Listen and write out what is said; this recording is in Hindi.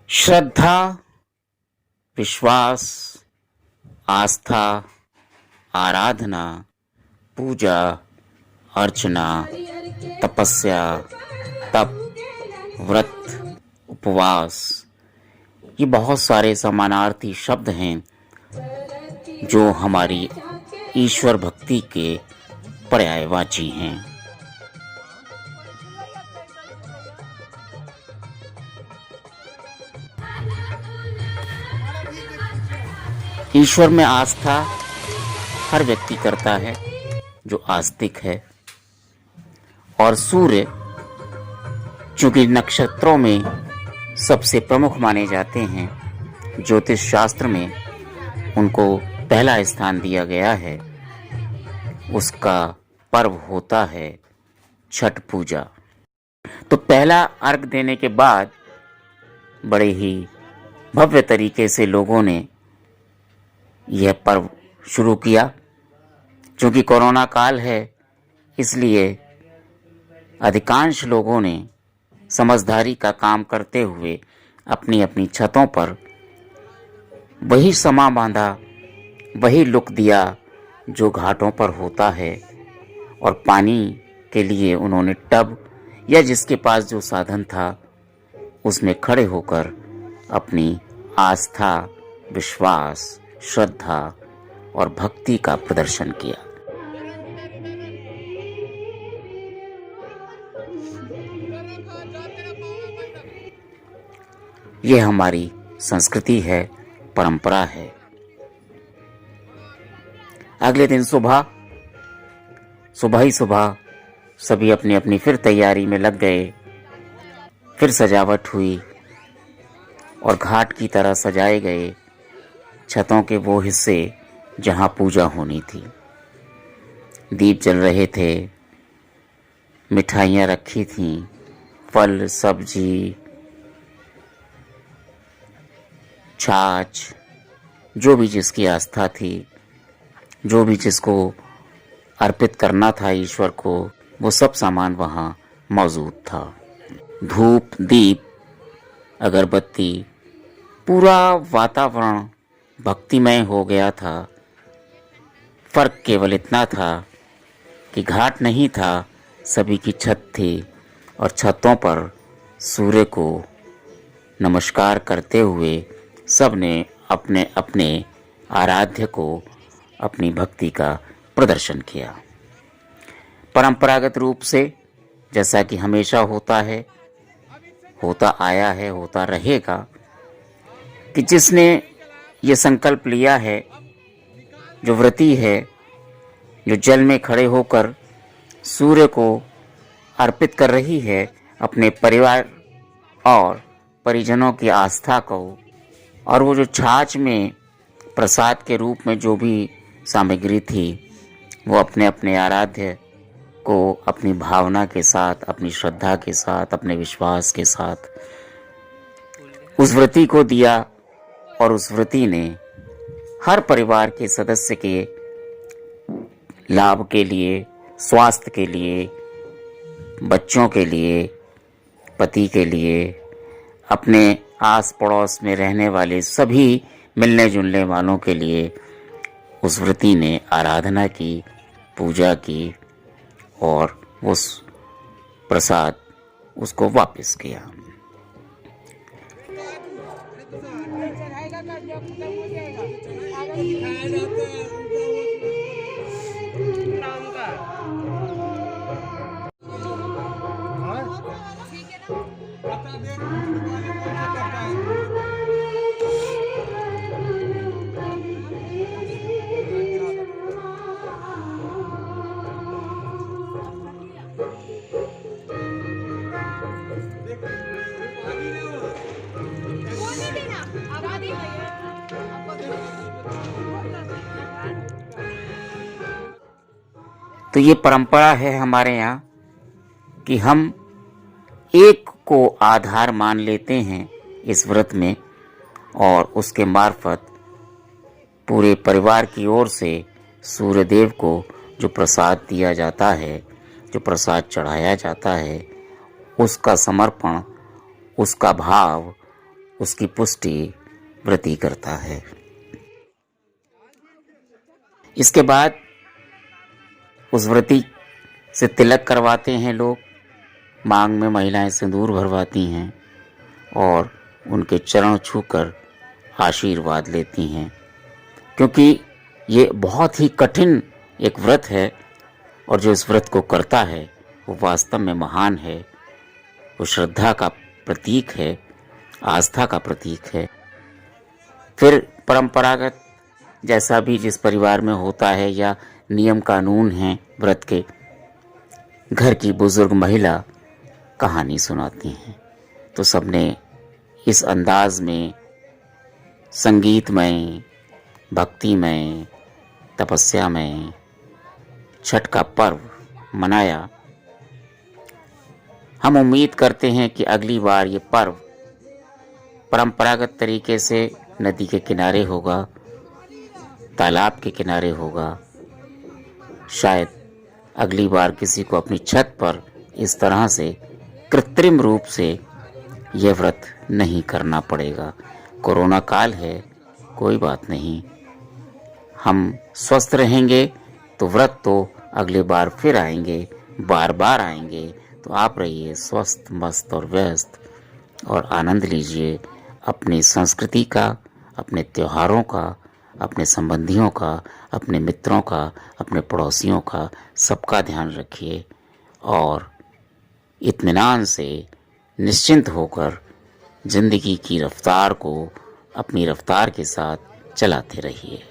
श्रद्धा, विश्वास, आस्था, आराधना, पूजा, अर्चना, तपस्या, तप, व्रत, उपवास, ये बहुत सारे समानार्थी शब्द हैं जो हमारी ईश्वर भक्ति के पर्यायवाची हैं। ईश्वर में आस्था हर व्यक्ति करता है जो आस्तिक है, और सूर्य चूंकि नक्षत्रों में सबसे प्रमुख माने जाते हैं, ज्योतिष शास्त्र में उनको पहला स्थान दिया गया है। उसका पर्व होता है छठ पूजा। तो पहला अर्घ देने के बाद बड़े ही भव्य तरीके से लोगों ने यह पर्व शुरू किया। क्योंकि कोरोना काल है, इसलिए अधिकांश लोगों ने समझदारी का काम करते हुए अपनी अपनी छतों पर वही समा बांधा, वही लुक दिया जो घाटों पर होता है, और पानी के लिए उन्होंने टब या जिसके पास जो साधन था उसमें खड़े होकर अपनी आस्था, विश्वास, श्रद्धा और भक्ति का प्रदर्शन किया। यह हमारी संस्कृति है, परंपरा है। अगले दिन सुबह ही सुबह सभी अपनी अपनी फिर तैयारी में लग गए। फिर सजावट हुई और घाट की तरह सजाए गए छतों के वो हिस्से जहां पूजा होनी थी। दीप जल रहे थे, मिठाइयाँ रखी थीं, फल, सब्जी, छाछ, जो भी जिसकी आस्था थी, जो भी जिसको अर्पित करना था ईश्वर को, वो सब सामान वहाँ मौजूद था। धूप, दीप, अगरबत्ती, पूरा वातावरण भक्तिमय हो गया था। फर्क केवल इतना था कि घाट नहीं था, सभी की छत थी, और छतों पर सूर्य को नमस्कार करते हुए सब ने अपने अपने आराध्य को अपनी भक्ति का प्रदर्शन किया। परंपरागत रूप से, जैसा कि हमेशा होता है, होता आया है, होता रहेगा, कि जिसने ये संकल्प लिया है, जो व्रती है, जो जल में खड़े होकर सूर्य को अर्पित कर रही है अपने परिवार और परिजनों की आस्था को, और वो जो छाछ में प्रसाद के रूप में जो भी सामग्री थी, वो अपने अपने आराध्य को अपनी भावना के साथ, अपनी श्रद्धा के साथ, अपने विश्वास के साथ उस व्रती को दिया। और उस व्रती ने हर परिवार के सदस्य के लाभ के लिए, स्वास्थ्य के लिए, बच्चों के लिए, पति के लिए, अपने आस पड़ोस में रहने वाले सभी मिलने जुलने वालों के लिए उस व्रती ने आराधना की, पूजा की, और उस प्रसाद उसको वापस किया। तो ये परंपरा है हमारे यहाँ कि हम एक को आधार मान लेते हैं इस व्रत में, और उसके मार्फत पूरे परिवार की ओर से सूर्यदेव को जो प्रसाद दिया जाता है, जो प्रसाद चढ़ाया जाता है, उसका समर्पण, उसका भाव, उसकी पुष्टि व्रती करता है। इसके बाद उस व्रती से तिलक करवाते हैं लोग, मांग में महिलाएं सिंदूर भरवाती हैं और उनके चरण छूकर आशीर्वाद लेती हैं, क्योंकि ये बहुत ही कठिन एक व्रत है और जो इस व्रत को करता है वो वास्तव में महान है। वो श्रद्धा का प्रतीक है, आस्था का प्रतीक है। फिर परंपरागत जैसा भी जिस परिवार में होता है या नियम कानून हैं व्रत के, घर की बुजुर्ग महिला कहानी सुनाती हैं। तो सबने इस अंदाज में संगीतमय, भक्तिमय, तपस्यामय छठ का पर्व मनाया। हम उम्मीद करते हैं कि अगली बार ये पर्व परंपरागत तरीके से नदी के किनारे होगा, तालाब के किनारे होगा। शायद अगली बार किसी को अपनी छत पर इस तरह से कृत्रिम रूप से यह व्रत नहीं करना पड़ेगा। कोरोना काल है, कोई बात नहीं, हम स्वस्थ रहेंगे तो व्रत तो अगले बार फिर आएंगे, बार बार आएंगे। तो आप रहिए स्वस्थ, मस्त और व्यस्त और आनंद लीजिए अपनी संस्कृति का, अपने त्योहारों का, अपने संबंधियों का, अपने मित्रों का, अपने पड़ोसियों का, सबका ध्यान रखिए और इत्मीनान से निश्चिंत होकर जिंदगी की रफ्तार को अपनी रफ्तार के साथ चलाते रहिए।